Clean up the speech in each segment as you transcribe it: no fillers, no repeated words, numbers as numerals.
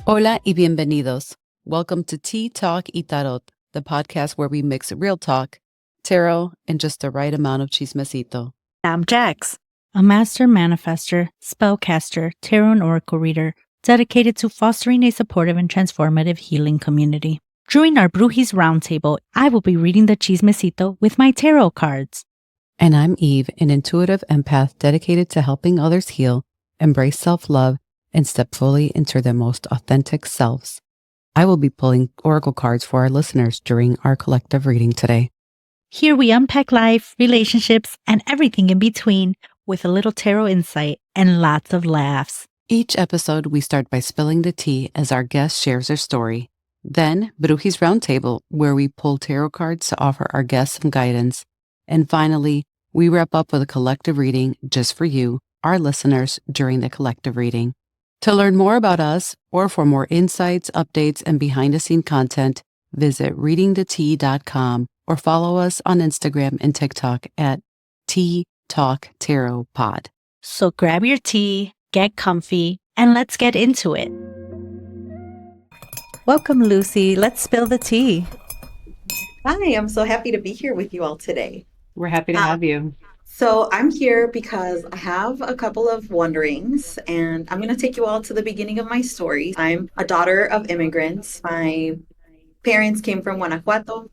Hola y bienvenidos. Welcome to TeaTalk&Tarot, the podcast where we mix real talk, tarot, and just the right amount of chismecito. I'm Jax, a master manifester, spellcaster, tarot and oracle reader, dedicated to fostering a supportive and transformative healing community. During our Brujis Roundtable, I will be reading the chismecito with my tarot cards. And I'm Eve, an intuitive empath dedicated to helping others heal, embrace self-love, and step fully into their most authentic selves. I will be pulling oracle cards for our listeners during our collective reading today. Here we unpack life, relationships, and everything in between with a little tarot insight and lots of laughs. Each episode, we start by spilling the tea as our guest shares their story. Then, Brujis Roundtable, where we pull tarot cards to offer our guests some guidance. And finally, we wrap up with a collective reading just for you, our listeners, during the collective reading. To learn more about us, or for more insights, updates, and behind-the-scenes content, visit readingthetea.com or follow us on Instagram and TikTok at TeaTalk&Tarot Pod. So grab your tea, get comfy, and let's get into it. Welcome, Lucy. Let's spill the tea. Hi, I'm so happy to be here with you all today. We're happy to have you. So I'm here because I have a couple of wonderings, and I'm going to take you all to the beginning of my story. I'm a daughter of immigrants. My parents came from Guanajuato,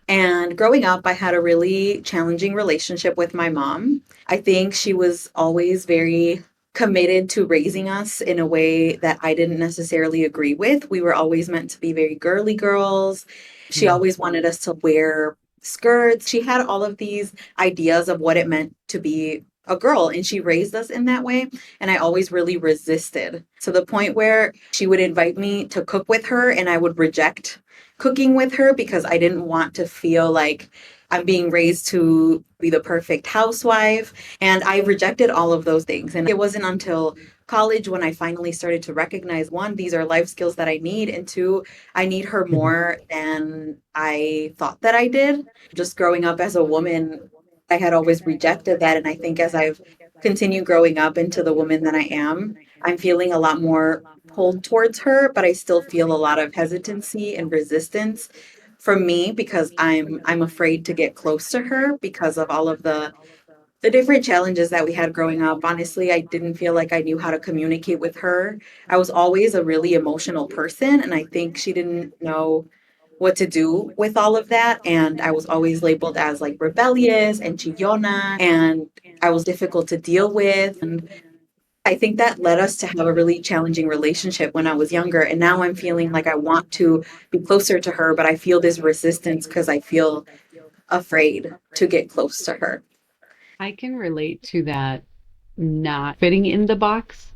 and growing up, I had a really challenging relationship with my mom. I think she was always very committed to raising us in a way that I didn't necessarily agree with. We were always meant to be very girly girls. She always wanted us to wear skirts. She had all of these ideas of what it meant to be a girl, and she raised us in that way. And I always really resisted, to the point where she would invite me to cook with her and I would reject cooking with her because I didn't want to feel like I'm being raised to be the perfect housewife. And I rejected all of those things. And it wasn't until college when I finally started to recognize, one, these are life skills that I need, and two, I need her more than I thought that I did. Just growing up as a woman, I had always rejected that. And I think as I've continued growing up into the woman that I am, I'm feeling a lot more pulled towards her, but I still feel a lot of hesitancy and resistance from me because I'm afraid to get close to her because of all of the different challenges that we had growing up. Honestly, I didn't feel like I knew how to communicate with her. I was always a really emotional person, and I think she didn't know what to do with all of that. And I was always labeled as like rebellious and chillona, and I was difficult to deal with. And I think that led us to have a really challenging relationship when I was younger. And now I'm feeling like I want to be closer to her, but I feel this resistance because I feel afraid to get close to her. I can relate to that not fitting in the box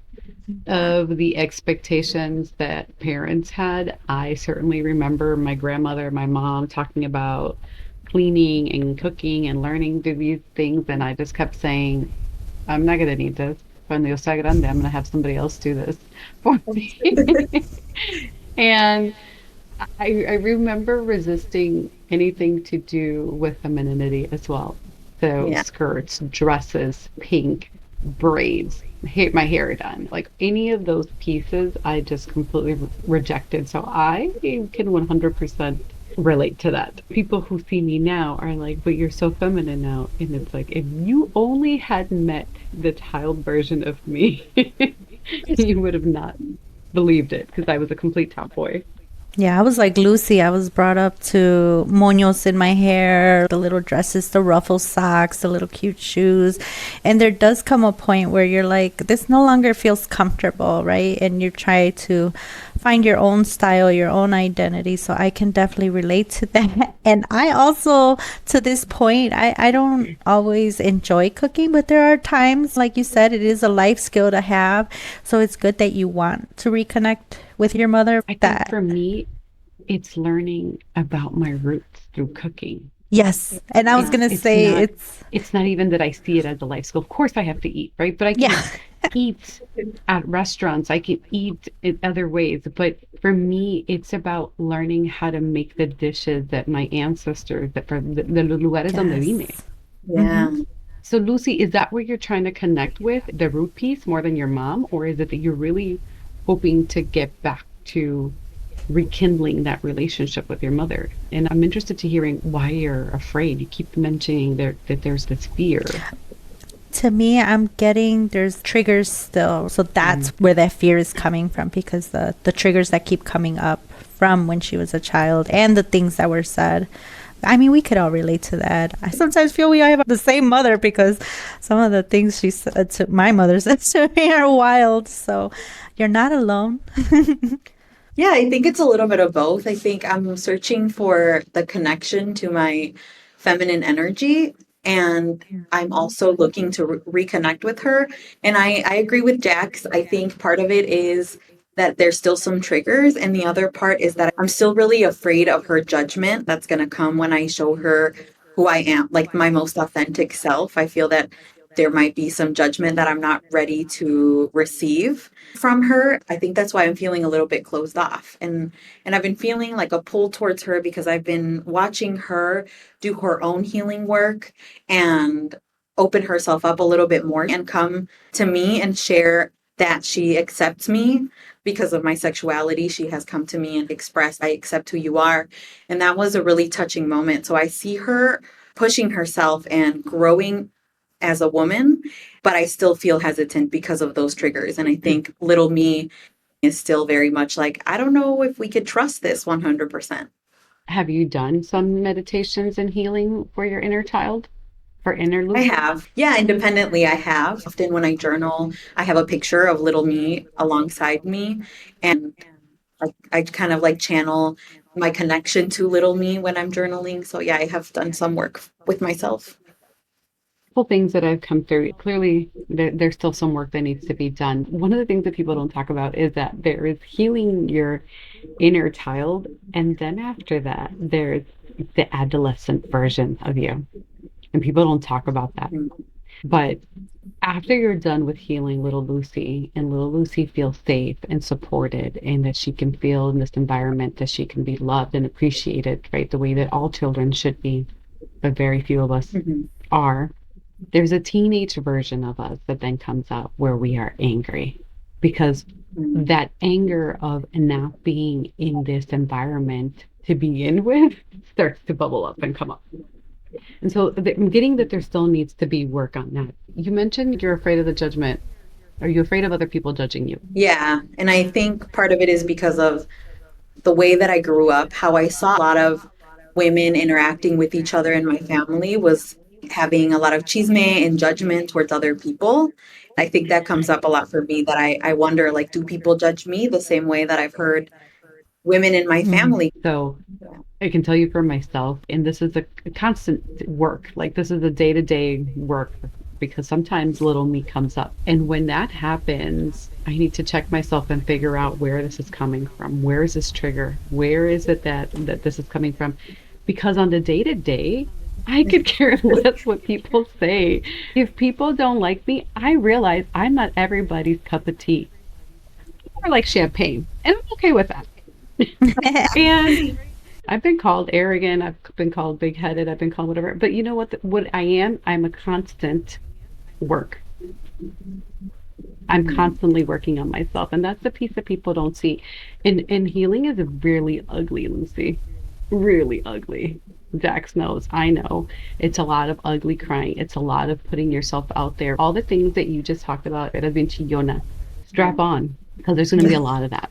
of the expectations that parents had. I certainly remember my grandmother, my mom talking about cleaning and cooking and learning to do these things, and I just kept saying, I'm not going to need this. Cuando yo sea grande, I'm going to have somebody else do this for me. And I remember resisting anything to do with femininity as well. So Yeah. skirts, dresses, pink, braids, my hair done. Like any of those pieces, I just completely rejected. So I can 100% relate to that. People who see me now are like, but you're so feminine now. And it's like, if you only had met the child version of me, you would have not believed it because I was a complete tomboy. Yeah, I was like Lucy. I was brought up to moños in my hair, the little dresses, the ruffle socks, the little cute shoes. And there does come a point where you're like, this no longer feels comfortable, right? And you try to find your own style, your own identity. So I can definitely relate to that. And I also, to this point, I don't always enjoy cooking, but there are times, like you said, it is a life skill to have. So it's good that you want to reconnect with your mother. I think for me, it's learning about my roots through cooking. Yes. And I was going to say it's not even that I see it as a life skill. Of course I have to eat, right? But I can eat at restaurants. I can eat in other ways. But for me, it's about learning how to make the dishes that my ancestors, that from the lugares donde vine. Yeah. Mm-hmm. So Lucy, is that where you're trying to connect with, the root piece more than your mom? Or is it that you're really hoping to get back to rekindling that relationship with your mother. And I'm interested to hearing why you're afraid. You keep mentioning that there's this fear. To me, I'm getting there's triggers still. So that's where that fear is coming from, because the triggers that keep coming up from when she was a child and the things that were said. I mean, we could all relate to that. I sometimes feel we all have the same mother, because some of the things she said to my mother said to me are wild. So you're not alone. Yeah, I think it's a little bit of both. I think I'm searching for the connection to my feminine energy, and I'm also looking to reconnect with her. And I agree with Jax. I think part of it is that there's still some triggers, and the other part is that I'm still really afraid of her judgment that's going to come when I show her who I am, like my most authentic self. I feel that there might be some judgment that I'm not ready to receive from her. I think that's why I'm feeling a little bit closed off. And I've been feeling like a pull towards her because I've been watching her do her own healing work and open herself up a little bit more and come to me and share that she accepts me because of my sexuality. She has come to me and expressed, I accept who you are. And that was a really touching moment. So I see her pushing herself and growing as a woman, but I still feel hesitant because of those triggers. And I think little me is still very much like, I don't know if we could trust this 100%. Have you done some meditations and healing for your inner child, for inner I Lucy? have. Yeah, independently, I have. Often when I journal, I have a picture of little me alongside me. And I kind of like channel my connection to little me when I'm journaling. So, yeah, I have done some work with myself. Couple things that I've come through. Clearly, there's still some work that needs to be done. One of the things that people don't talk about is that there is healing your inner child, and then after that, there's the adolescent version of you. And people don't talk about that. But after you're done with healing little Lucy, and little Lucy feels safe and supported, and that she can feel in this environment that she can be loved and appreciated, right? The way that all children should be, but very few of us are. There's a teenage version of us that then comes out where we are angry, because that anger of not being in this environment to begin with starts to bubble up and come up. And so I'm getting that there still needs to be work on that. You mentioned you're afraid of the judgment. Are you afraid of other people judging you? Yeah. And I think part of it is because of the way that I grew up, how I saw a lot of women interacting with each other in my family was having a lot of chisme and judgment towards other people. I think that comes up a lot for me, that I wonder, like, do people judge me the same way that I've heard women in my family? So I can tell you for myself, and this is a constant work, like this is a day-to-day work, because sometimes little me comes up. And when that happens, I need to check myself and figure out where this is coming from. Where is this trigger? Where is it that this is coming from? Because on the day-to-day, I could care less what people say. If people don't like me, I realize I'm not everybody's cup of tea. Or like champagne, and I'm okay with that. And I've been called arrogant, I've been called big-headed, I've been called whatever. But you know what I am? I'm a constant work. I'm constantly working on myself, and that's the piece that people don't see. And healing is really ugly, Lucy. Really ugly. Jax knows, I know. It's a lot of ugly crying. It's a lot of putting yourself out there. All the things that you just talked about, era bien chillona. Strap on, because there's going to be a lot of that.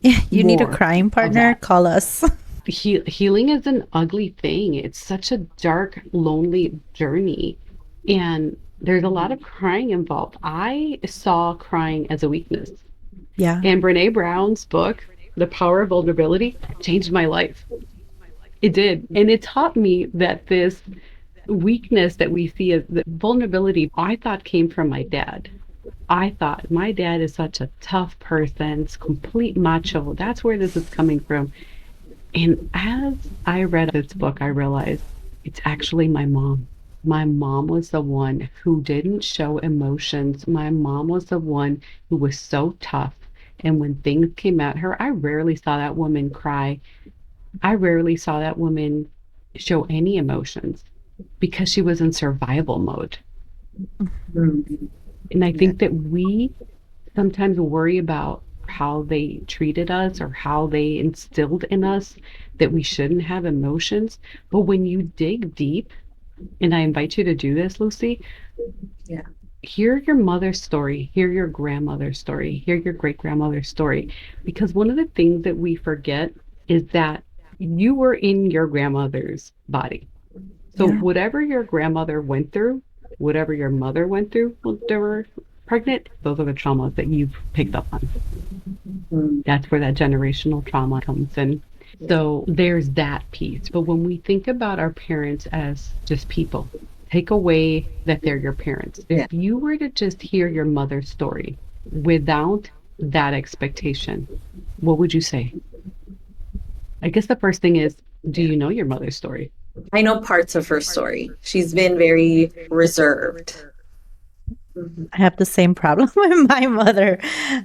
You need a More crying partner? Call us. Healing is an ugly thing. It's such a dark, lonely journey. And there's a lot of crying involved. I saw crying as a weakness. Yeah. And Brene Brown's book, The Power of Vulnerability, changed my life. It did. And it taught me that this weakness that we see as the vulnerability, I thought came from my dad. I thought my dad is such a tough person, it's complete macho. That's where this is coming from. And as I read this book, I realized it's actually my mom. My mom was the one who didn't show emotions. My mom was the one who was so tough. And when things came at her, I rarely saw that woman cry. I rarely saw that woman show any emotions, because she was in survival mode. And I think that we sometimes worry about how they treated us or how they instilled in us that we shouldn't have emotions. But when you dig deep, and I invite you to do this, Lucy, Yeah. hear your mother's story, hear your grandmother's story, hear your great grandmother's story. Because one of the things that we forget is that you were in your grandmother's body. So Yeah. whatever your grandmother went through, whatever your mother went through when they were pregnant, those are the traumas that you've picked up on. Mm. That's where that generational trauma comes in. So there's that piece. But when we think about our parents as just people, take away that they're your parents. Yeah. If you were to just hear your mother's story without that expectation, what would you say? I guess the first thing is, do you know your mother's story? I know parts of her story. She's been very reserved. I have the same problem with my mother.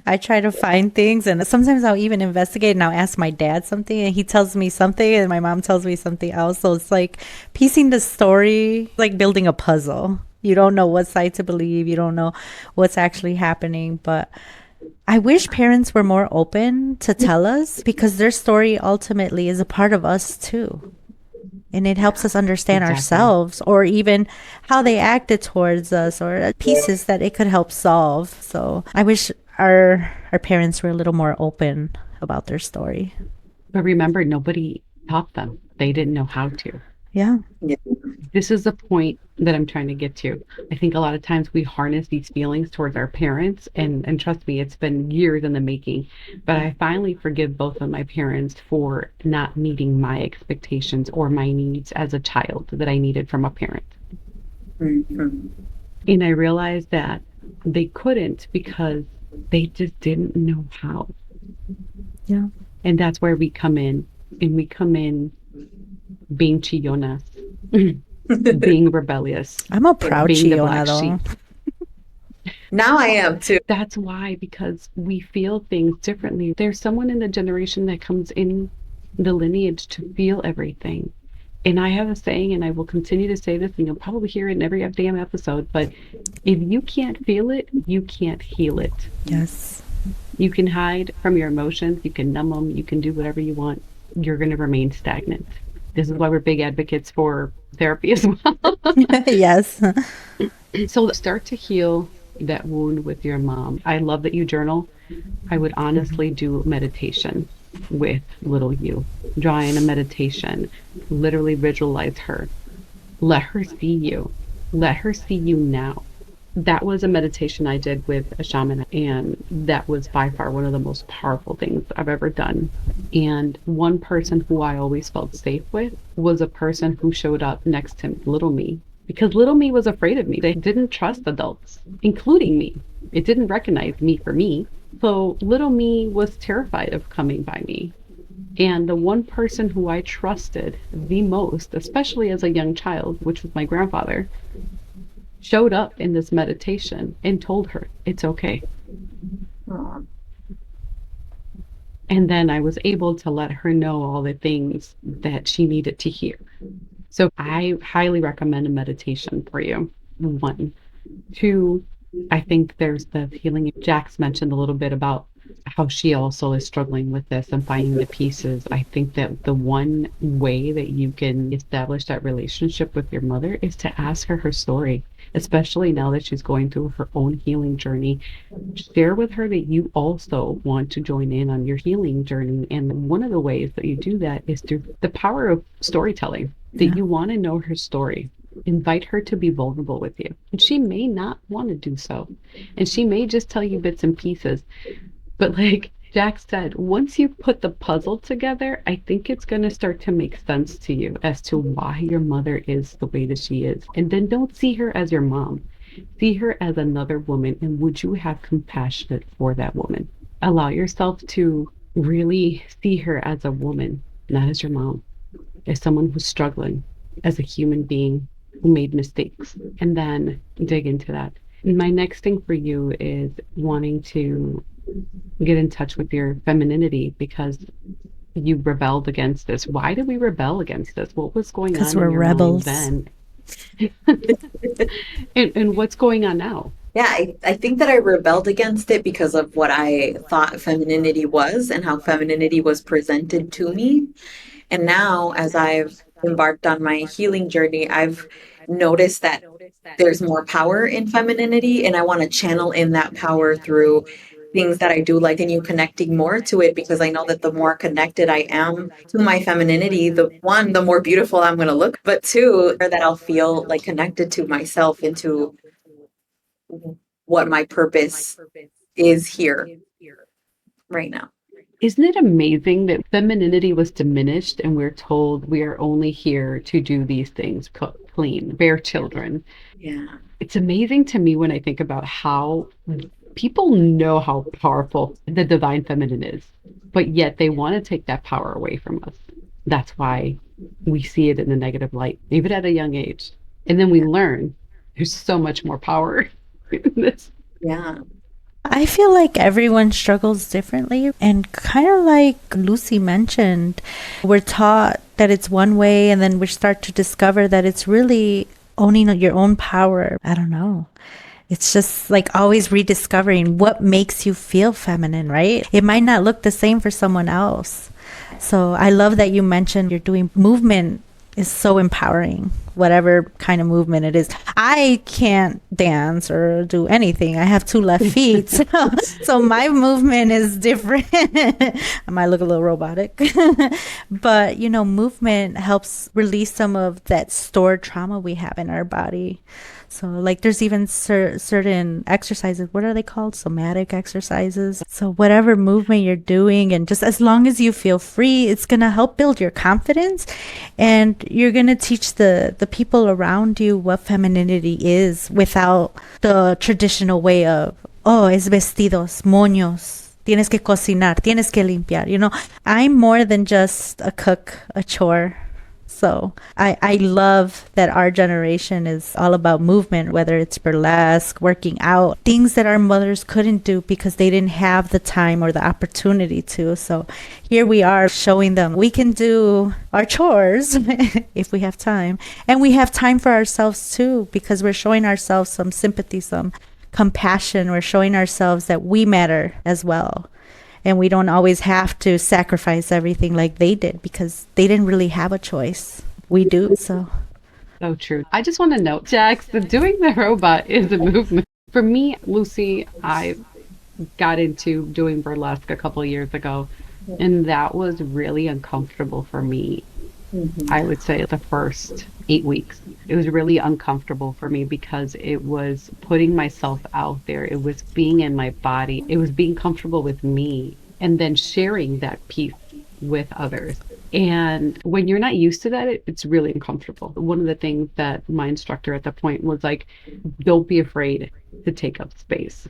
I try to find things, and sometimes I'll even investigate and I'll ask my dad something, and he tells me something, and my mom tells me something else. So it's like piecing the story, like building a puzzle. You don't know what side to believe, you don't know what's actually happening. But I wish parents were more open to tell us, because their story ultimately is a part of us too. And it helps us understand Exactly. ourselves, or even how they acted towards us, or pieces that it could help solve. So I wish our parents were a little more open about their story. But remember, nobody taught them. They didn't know how to. Yeah. Yeah. This is the point that I'm trying to get to. I think a lot of times we harness these feelings towards our parents, and trust me, it's been years in the making. But I finally forgive both of my parents for not meeting my expectations or my needs as a child that I needed from a parent. Mhm. And I realized that they couldn't because they just didn't know how. Yeah. And that's where we come in. And we come in being chillonas, being rebellious, I'm a proud being the Chiona black though. sheep. Now I am too. That's why, because we feel things differently. There's someone in the generation that comes in the lineage to feel everything. And I have a saying, and I will continue to say this, and you'll probably hear it in every damn episode, but if you can't feel it, you can't heal it. Yes. You can hide from your emotions, you can numb them, you can do whatever you want. You're going to remain stagnant. This is why we're big advocates for therapy as well. Yes. So start to heal that wound with your mom. I love that you journal. I would honestly do meditation with little you. Draw in a meditation. Literally visualize her. Let her see you. Let her see you now. That was a meditation I did with a shaman, and that was by far one of the most powerful things I've ever done. And one person who I always felt safe with was a person who showed up next to little me, because little me was afraid of me. They didn't trust adults, including me. It didn't recognize me for me. So little me was terrified of coming by me. And the one person who I trusted the most, especially as a young child, which was my grandfather, showed up in this meditation and told her it's okay. Aw. And then I was able to let her know all the things that she needed to hear. So I highly recommend a meditation for you. One. Two, I think there's the healing. Jax mentioned a little bit about how she also is struggling with this and finding the pieces. I think that the one way that you can establish that relationship with your mother is to ask her story, especially now that she's going through her own healing journey. Share with her that you also want to join in on your healing journey. And one of the ways that you do that is through the power of storytelling, that you want to know her story. Invite her to be vulnerable with you. And she may not want to do so. And she may just tell you bits and pieces. But like Jack said, once you put the puzzle together, I think it's going to start to make sense to you as to why your mother is the way that she is. And then don't see her as your mom. See her as another woman. And would you have compassion for that woman? Allow yourself to really see her as a woman, not as your mom, as someone who's struggling, as a human being who made mistakes, and then dig into that. And my next thing for you is wanting to get in touch with your femininity, because you rebelled against this. Why did we rebel against this? What was going on Because in we're your rebels. mind then? And what's going on now? Yeah, I think that I rebelled against it because of what I thought femininity was and how femininity was presented to me. And now, as I've embarked on my healing journey, I've noticed that there's more power in femininity, and I want to channel in that power through things that I do, like in you connecting more to it, because I know that the more connected I am to my femininity, the one, the more beautiful I'm going to look, but two, that I'll feel like connected to myself and to what my purpose is here right now. Isn't it amazing that femininity was diminished and we're told we are only here to do these things, cook, clean, bear children? Yeah. It's amazing to me when I think about how people know how powerful the divine feminine is, but yet they want to take that power away from us. That's why we see it in a negative light, even at a young age. And then we learn there's so much more power in this. Yeah. I feel like everyone struggles differently. And kind of like Lucy mentioned, we're taught that it's one way, and then we start to discover that it's really owning your own power. I don't know. It's just like always rediscovering what makes you feel feminine, right? It might not look the same for someone else. So I love that you mentioned you're doing movement is so empowering, whatever kind of movement it is. I can't dance or do anything. I have two left feet. So my movement is different. I might look a little robotic. But, movement helps release some of that stored trauma we have in our body. So, like, there's even certain exercises. What are they called? Somatic exercises. So, whatever movement you're doing, and just as long as you feel free, it's going to help build your confidence. And you're going to teach the people around you what femininity is without the traditional way of, oh, es vestidos, moños. Tienes que cocinar, tienes que limpiar. I'm more than just a cook, a chore. So I love that our generation is all about movement, whether it's burlesque, working out, things that our mothers couldn't do because they didn't have the time or the opportunity to. So here we are showing them we can do our chores if we have time. And we have time for ourselves too, because we're showing ourselves some sympathy, some compassion. We're showing ourselves that we matter as well. And we don't always have to sacrifice everything like they did because they didn't really have a choice. We do, so. So true. I just want to note, Jax, that doing the robot is a movement. For me, Lucy, I got into doing burlesque a couple of years ago, and that was really uncomfortable for me. I would say the first 8 weeks. It was really uncomfortable for me because it was putting myself out there. It was being in my body. It was being comfortable with me and then sharing that piece with others. And when you're not used to that, it's really uncomfortable. One of the things that my instructor at that point was like, don't be afraid to take up space.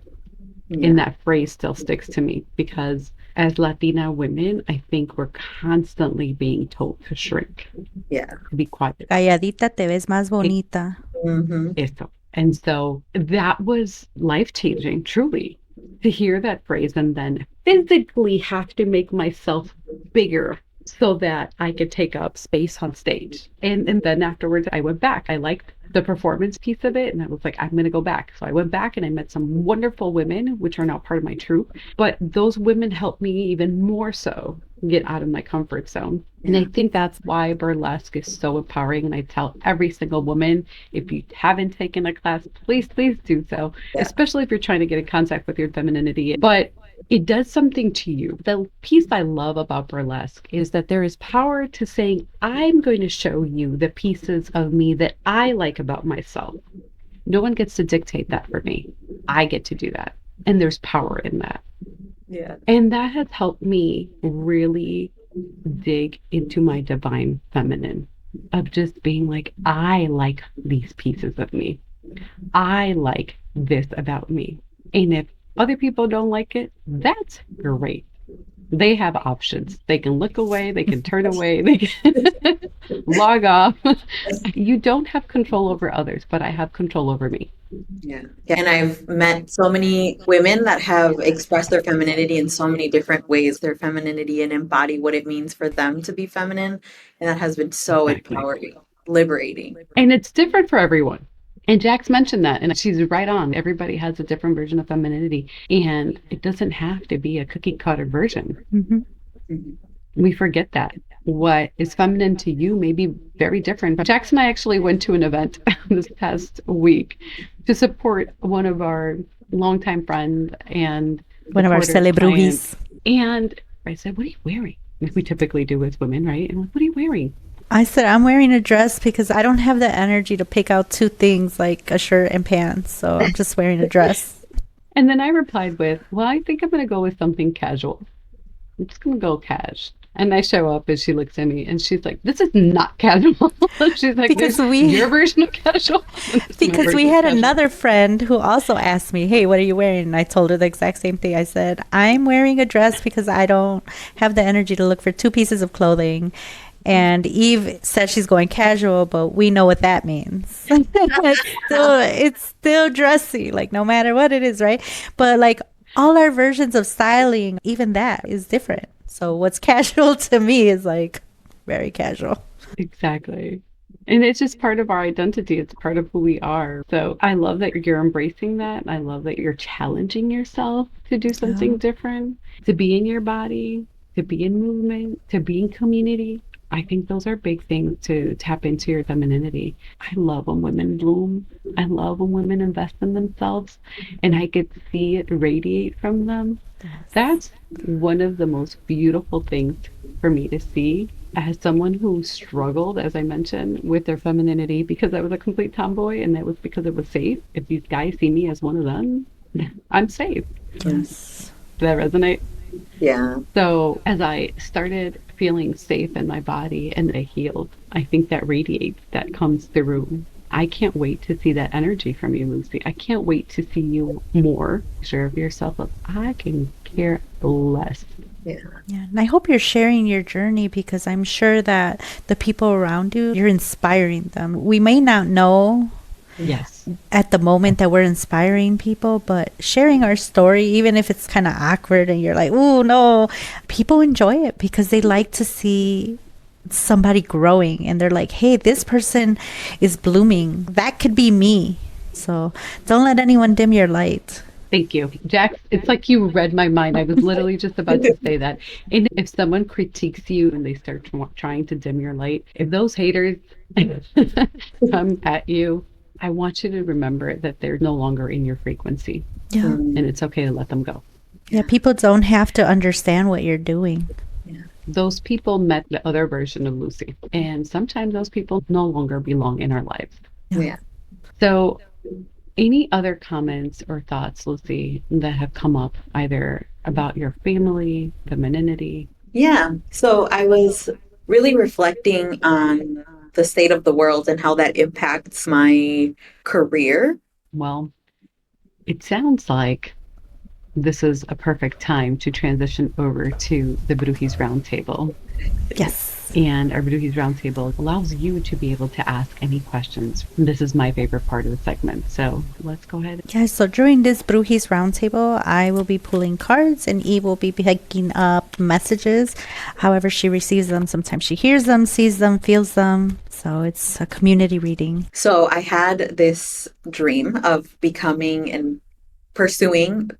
Yeah. And that phrase still sticks to me because as Latina women, I think we're constantly being told to shrink, Yeah. to be quiet. Calladita te ves más bonita. Mm-hmm. Esto. And so that was life changing, truly, to hear that phrase and then physically have to make myself bigger so that I could take up space on stage. And then afterwards, I went back. I liked the performance piece of it. And I was like, I'm going to go back. So I went back and I met some wonderful women, which are now part of my troupe. But those women helped me even more so get out of my comfort zone. Yeah. And I think that's why burlesque is so empowering. And I tell every single woman, if you haven't taken a class, please do so, especially if you're trying to get in contact with your femininity. But it does something to you. The piece I love about burlesque is that there is power to saying, I'm going to show you the pieces of me that I like about myself. No one gets to dictate that for me. I get to do that. And there's power in that. Yeah. And that has helped me really dig into my divine feminine of just being like, I like these pieces of me. I like this about me. And if other people don't like it, that's great. They have options. They can look away, they can turn away, they can log off. You don't have control over others, but I have control over me. Yeah. And I've met so many women that have expressed their femininity in so many different ways, their femininity, and embody what it means for them to be feminine. And that has been so Exactly. empowering, liberating. And it's different for everyone. And Jax mentioned that, and she's right on. Everybody has a different version of femininity, and it doesn't have to be a cookie cutter version. Mm-hmm. We forget that. What is feminine to you may be very different. But Jax and I actually went to an event this past week to support one of our longtime friends and One of our supporter celebrujis. clients. And I said, "What are you wearing?" Like we typically do with women, right? And I'm like, "What are you wearing?" I said, I'm wearing a dress because I don't have the energy to pick out two things like a shirt and pants. So I'm just wearing a dress. And then I replied with, "Well, I think I'm going to go with something casual. I'm just going to go cash." And I show up and she looks at me and she's like, "This is not casual." She's like, Because "There's we- your version of casual." and this is my Because version we of had casual. another friend who also asked me, hey, what are you wearing? And I told her the exact same thing. I said, I'm wearing a dress because I don't have the energy to look for two pieces of clothing. And Eve said she's going casual, but we know what that means. It's still dressy, like no matter what it is, right? But like all our versions of styling, even that is different. So what's casual to me is like very casual. Exactly. And it's just part of our identity. It's part of who we are. So I love that you're embracing that. I love that you're challenging yourself to do something different, to be in your body, to be in movement, to be in community. I think those are big things to tap into your femininity. I love when women bloom. I love when women invest in themselves and I could see it radiate from them. That's one of the most beautiful things for me to see as someone who struggled, as I mentioned, with their femininity because I was a complete tomboy and that was because it was safe. If these guys see me as one of them, I'm safe. Yes. Does that resonate? Yeah. So as I started feeling safe in my body and I healed, I think that radiates, that comes through. I can't wait to see that energy from you, Lucy. I can't wait to see you more sure of yourself. I can care less. Yeah. Yeah, and I hope you're sharing your journey because I'm sure that the people around you, you're inspiring them. We may not know Yes. at the moment that we're inspiring people, but sharing our story, even if it's kind of awkward and you're like, oh no, people enjoy it because they like to see somebody growing and they're like, hey, this person is blooming. That could be me. So don't let anyone dim your light. Thank you, Jax. It's like you read my mind. I was literally just about to say that. And if someone critiques you and they start trying to dim your light, if those haters come at you, I want you to remember that they're no longer in your frequency. Yeah. And it's okay to let them go. Yeah, people don't have to understand what you're doing. Those people met the other version of Lucy. And sometimes those people no longer belong in our lives. Yeah. So any other comments or thoughts, Lucy, that have come up either about your family, femininity? Yeah. So I was really reflecting on the state of the world and how that impacts my career. Well, it sounds like this is a perfect time to transition over to the Bruji's Roundtable. Yes. And our Bruji's Roundtable allows you to be able to ask any questions. This is my favorite part of the segment. So let's go ahead. Yeah, so during this Bruji's Roundtable, I will be pulling cards and Eve will be picking up messages. However she receives them, sometimes she hears them, sees them, feels them. So it's a community reading. So I had this dream of becoming and pursuing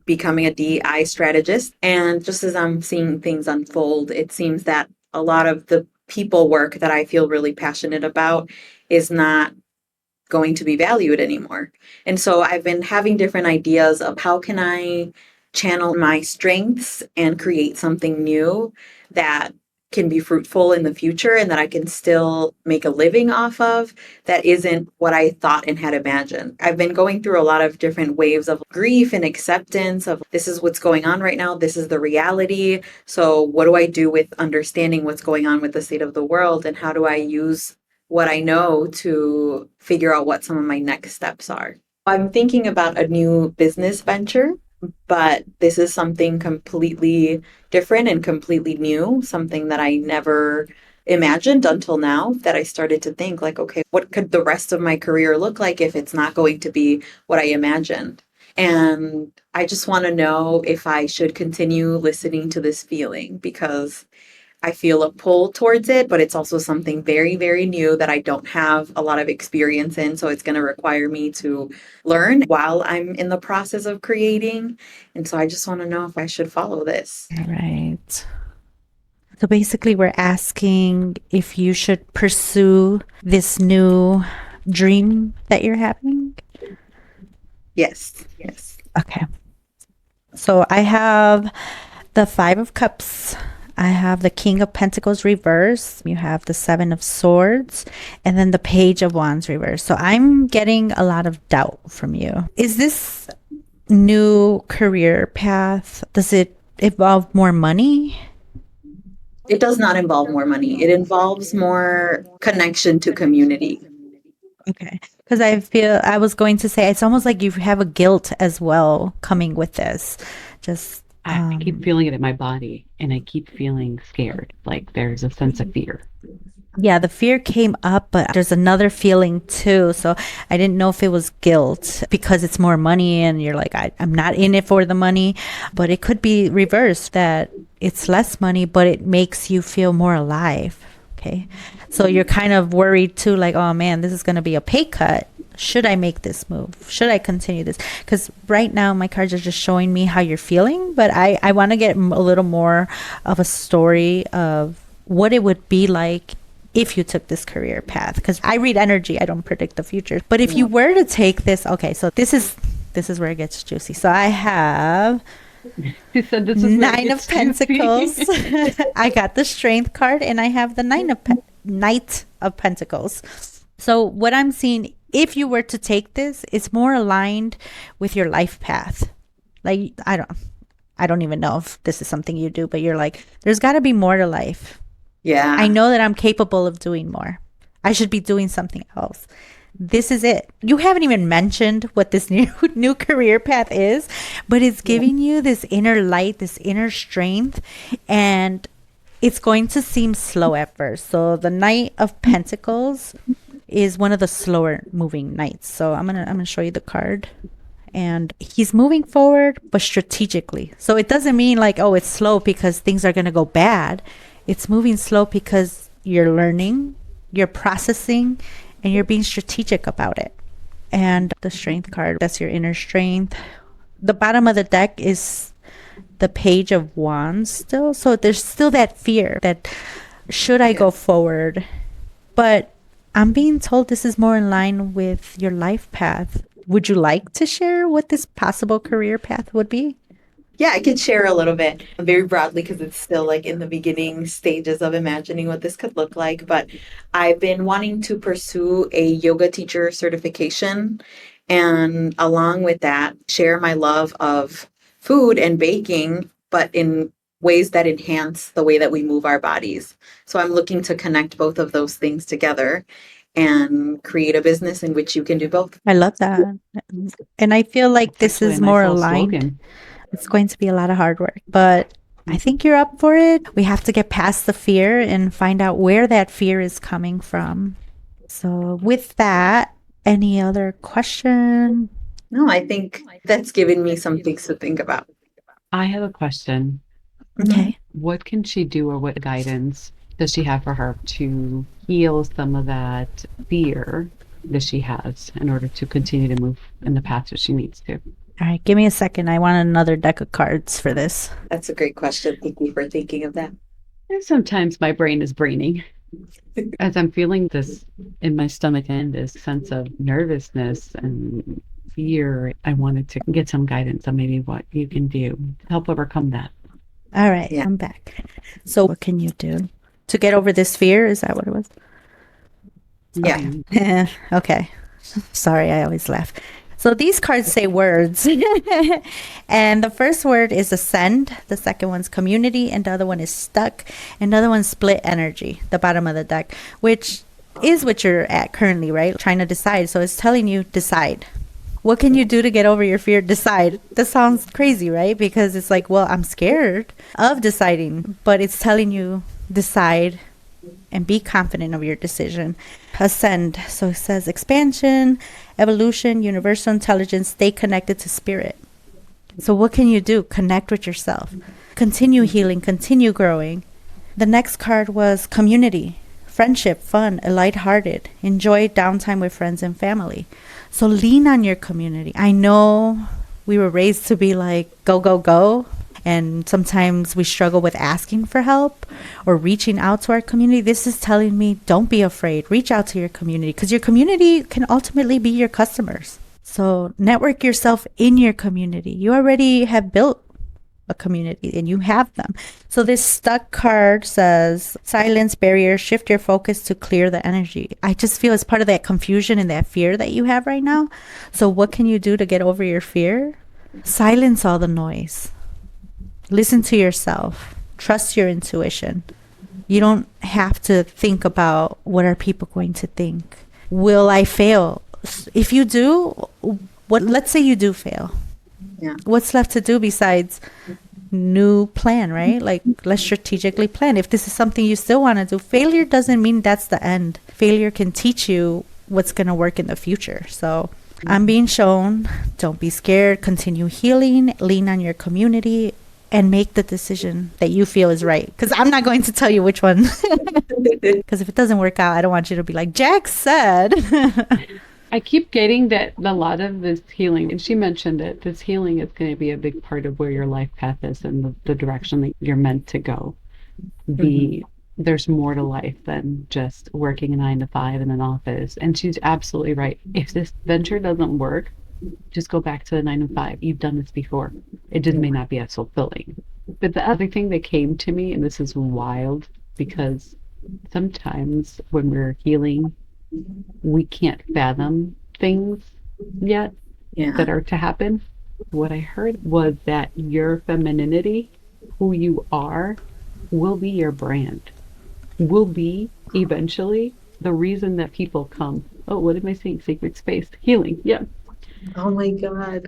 becoming a DI strategist. And just as I'm seeing things unfold, it seems that a lot of the people work that I feel really passionate about is not going to be valued anymore. And so I've been having different ideas of how can I channel my strengths and create something new that can be fruitful in the future and that I can still make a living off of that isn't what I thought and had imagined. I've been going through a lot of different waves of grief and acceptance of this is what's going on right now. This is the reality. So what do I do with understanding what's going on with the state of the world and how do I use what I know to figure out what some of my next steps are? I'm thinking about a new business venture, but this is something completely different and completely new, something that I never imagined until now that I started to think like, okay, what could the rest of my career look like if it's not going to be what I imagined? And I just want to know if I should continue listening to this feeling because I feel a pull towards it, but it's also something very, very new that I don't have a lot of experience in. So it's going to require me to learn while I'm in the process of creating. And so I just want to know if I should follow this. All right. So basically, we're asking if you should pursue this new dream that you're having. Yes. Yes. Okay. So I have the Five of Cups. I have the King of Pentacles reverse. You have the Seven of Swords, and then the Page of Wands reverse. So I'm getting a lot of doubt from you. Is this new career path, does it involve more money? It does not involve more money. It involves more connection to community. Okay. Because I was going to say, it's almost like you have a guilt as well coming with this. Just, I keep feeling it in my body, and I keep feeling scared. Like there's a sense of fear. yeah, the fear came up, but there's another feeling too. So I didn't know if it was guilt because it's more money and you're like, I'm not in it for the money. But it could be reversed, that it's less money, but it makes you feel more alive. Okay. So you're kind of worried too, like, oh man, this is going to be a pay cut. Should I make this move? Should I continue this? Because right now my cards are just showing me how you're feeling, but I want to get a little more of a story of what it would be like if you took this career path. Because I read energy, I don't predict the future. But if you were to take this, okay, so this is where it gets juicy. So I have You said this was Nine of Pentacles. I got the Strength card, and I have the Knight of Pentacles. So what I'm seeing, if you were to take this, it's more aligned with your life path. Like, I don't even know if this is something you do, but you're like, there's got to be more to life. Yeah. I know that I'm capable of doing more. I should be doing something else. This is it. You haven't even mentioned what this new career path is, but it's giving you this inner light, this inner strength, and it's going to seem slow at first. So the Knight of Pentacles is one of the slower moving knights. So I'm gonna show you the card. And he's moving forward, but strategically. So it doesn't mean like, oh, it's slow because things are going to go bad. It's moving slow because you're learning, you're processing, and you're being strategic about it. And the Strength card, that's your inner strength. The bottom of the deck is the Page of Wands still. So there's still that fear that should I go forward? But I'm being told this is more in line with your life path. Would you like to share what this possible career path would be? Yeah, I could share a little bit very broadly because it's still like in the beginning stages of imagining what this could look like. But I've been wanting to pursue a yoga teacher certification, and along with that, share my love of food and baking, but in ways that enhance the way that we move our bodies. So I'm looking to connect both of those things together and create a business in which you can do both. I love that. And I feel like this Actually, is a nice more little aligned. slogan. It's going to be a lot of hard work, but I think you're up for it. We have to get past the fear and find out where that fear is coming from. So with that, any other question? No, I think that's given me some things to think about. I have a question. Okay. What can she do, or what guidance does she have for her to heal some of that fear that she has in order to continue to move in the path that she needs to? All right, give me a second. I want another deck of cards for this. That's a great question. Thank you for thinking of that. And sometimes my brain is braining. As I'm feeling this in my stomach and this sense of nervousness and fear, I wanted to get some guidance on maybe what you can do to help overcome that. All right, Yeah. I'm back. So what can you do to get over this fear? Is that what it was? Yeah. Okay. Sorry, I always laugh. So these cards say words. And the first word is ascend. The second one's community. And the other one is stuck. And the other one's split energy, the bottom of the deck, which is what you're at currently, right? Trying to decide. So it's telling you decide. What can you do to get over your fear? Decide. That sounds crazy, right? Because it's like, well, I'm scared of deciding, but it's telling you decide and be confident of your decision. Ascend. So it says expansion, evolution, universal intelligence, stay connected to spirit. So what can you do? Connect with yourself. Continue healing, continue growing. The next card was community, friendship, fun, lighthearted. Enjoy downtime with friends and family. So lean on your community. I know we were raised to be like, go, go, go. And sometimes we struggle with asking for help or reaching out to our community. This is telling me, don't be afraid. Reach out to your community, because your community can ultimately be your customers. So network yourself in your community. You already have built a community and you have them. So this stuck card says silence barriers, shift your focus to clear the energy. I just feel it's part of that confusion and that fear that you have right now. So what can you do to get over your fear? Silence all the noise. Listen to yourself. Trust your intuition. You don't have to think about what are people going to think. Will I fail? If you do, let's say you do fail. Yeah. What's left to do besides new plan, right? Like, let's strategically plan. If this is something you still want to do, failure doesn't mean that's the end. Failure can teach you what's going to work in the future. So I'm being shown, don't be scared, continue healing, lean on your community, and make the decision that you feel is right. Because I'm not going to tell you which one. Because if it doesn't work out, I don't want you to be like, Jack said. I keep getting that a lot of this healing, and she mentioned it, this healing is going to be a big part of where your life path is and the direction that you're meant to go. There's more to life than just working a 9 to 5 in an office. And she's absolutely right. If this venture doesn't work, just go back to the 9 to 5. You've done this before. It just may not be as fulfilling. But the other thing that came to me, and this is wild, because sometimes when we're healing, we can't fathom things yet that are to happen. What I heard was that your femininity, who you are, will be your brand, will be eventually the reason that people come. Oh, what am I saying? Sacred space, healing. Yeah. Oh my God.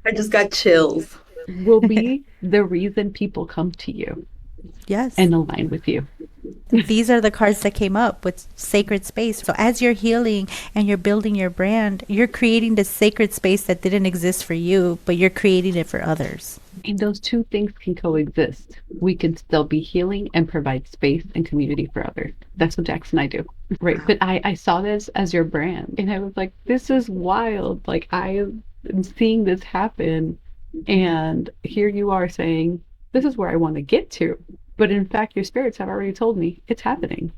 I just got chills. Will be the reason people come to you. Yes. And align with you. These are the cards that came up with sacred space. So as you're healing and you're building your brand, you're creating this sacred space that didn't exist for you, but you're creating it for others. And those two things can coexist. We can still be healing and provide space and community for others. That's what Jax and I do. Right. But I saw this as your brand. And I was like, this is wild. Like, I am seeing this happen. And here you are saying, this is where I want to get to. But in fact, your spirits have already told me it's happening.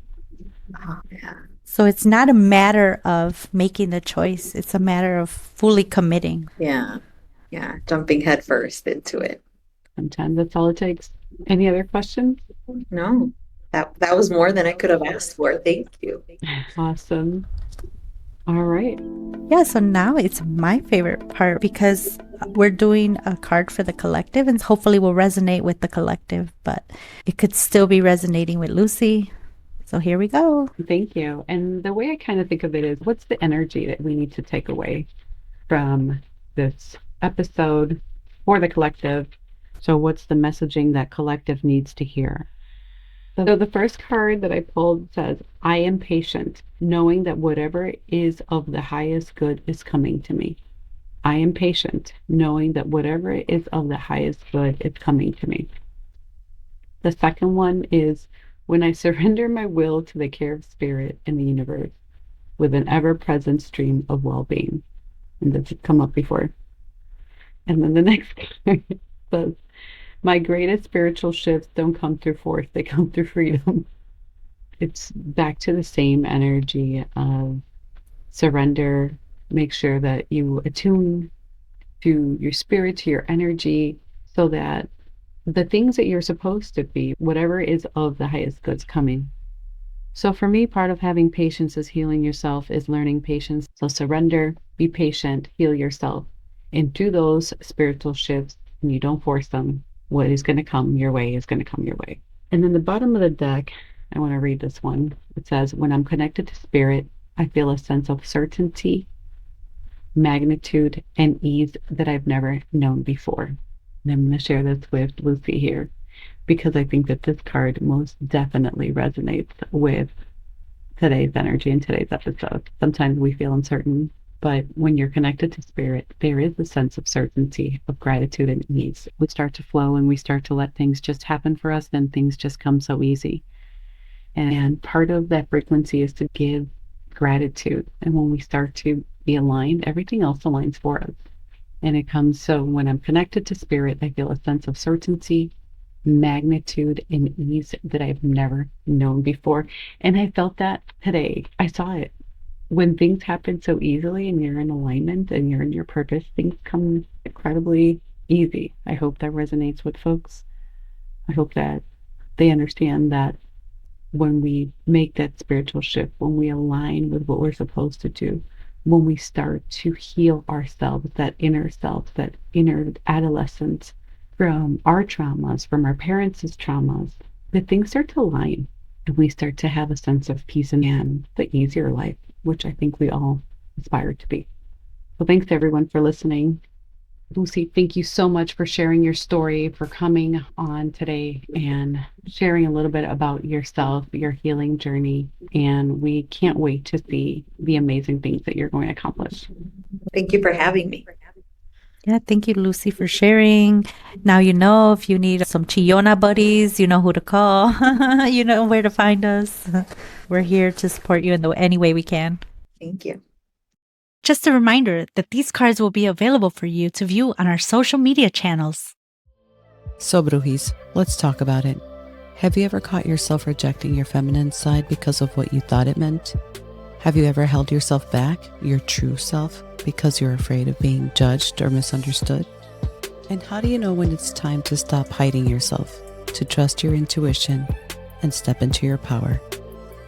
Oh, yeah. So it's not a matter of making the choice. It's a matter of fully committing. Yeah. Yeah. Jumping headfirst into it. Sometimes that's all it takes. Any other questions? No, that was more than I could have asked for. Thank you. Awesome. All right. Yeah, so now it's my favorite part because we're doing a card for the collective and hopefully will resonate with the collective, but it could still be resonating with Lucy. So here we go. Thank you. And the way I kind of think of it is, what's the energy that we need to take away from this episode for the collective? So what's the messaging that collective needs to hear? So the first card that I pulled says, I am patient, knowing that whatever is of the highest good is coming to me. I am patient, knowing that whatever is of the highest good is coming to me. The second one is, when I surrender my will to the care of spirit in the universe with an ever-present stream of well-being. And this has come up before. And then the next card says, my greatest spiritual shifts don't come through force, they come through freedom. It's back to the same energy of surrender. Make sure that you attune to your spirit, to your energy, so that the things that you're supposed to be, whatever is of the highest good's coming. So for me, part of having patience is healing yourself, is learning patience. So surrender, be patient, heal yourself, and do those spiritual shifts, and you don't force them. What is going to come your way is going to come your way. And then the bottom of the deck, I want to read this one. It says, when I'm connected to spirit, I feel a sense of certainty, magnitude, and ease that I've never known before. And I'm going to share this with Lucy here, because I think that this card most definitely resonates with today's energy and today's episode. Sometimes we feel uncertain. But when you're connected to spirit, there is a sense of certainty, of gratitude and ease. We start to flow and we start to let things just happen for us, then things just come so easy. And part of that frequency is to give gratitude. And when we start to be aligned, everything else aligns for us. And it comes, so when I'm connected to spirit, I feel a sense of certainty, magnitude, and ease that I've never known before. And I felt that today. I saw it. When things happen so easily and you're in alignment and you're in your purpose, things come incredibly easy. I hope that resonates with folks. I hope that they understand that when we make that spiritual shift, when we align with what we're supposed to do, when we start to heal ourselves, that inner self, that inner adolescence from our traumas, from our parents' traumas, that things start to align and we start to have a sense of peace and the easier life, which I think we all aspire to be. So thanks everyone for listening. Lucy, thank you so much for sharing your story, for coming on today and sharing a little bit about yourself, your healing journey. And we can't wait to see the amazing things that you're going to accomplish. Thank you for having me. Yeah, thank you, Lucy, for sharing. Now you know if you need some Chillona buddies, you know who to call. You know where to find us. We're here to support you in any way we can. Thank you. Just a reminder that these cards will be available for you to view on our social media channels. So, Brujis, let's talk about it. Have you ever caught yourself rejecting your feminine side because of what you thought it meant? Have you ever held yourself back, your true self, because you're afraid of being judged or misunderstood? And how do you know when it's time to stop hiding yourself, to trust your intuition, and step into your power?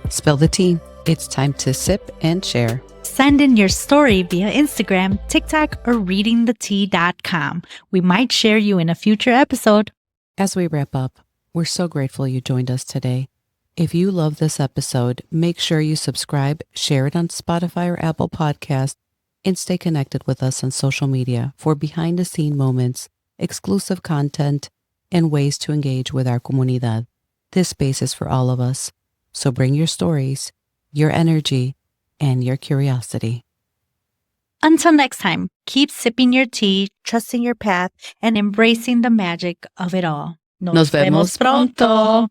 Spill the tea. It's time to sip and share. Send in your story via Instagram, TikTok, or readingthetea.com. We might share you in a future episode. As we wrap up, we're so grateful you joined us today. If you love this episode, make sure you subscribe, share it on Spotify or Apple Podcasts, and stay connected with us on social media for behind-the-scene moments, exclusive content, and ways to engage with our comunidad. This space is for all of us, so bring your stories, your energy, and your curiosity. Until next time, keep sipping your tea, trusting your path, and embracing the magic of it all. Nos vemos pronto.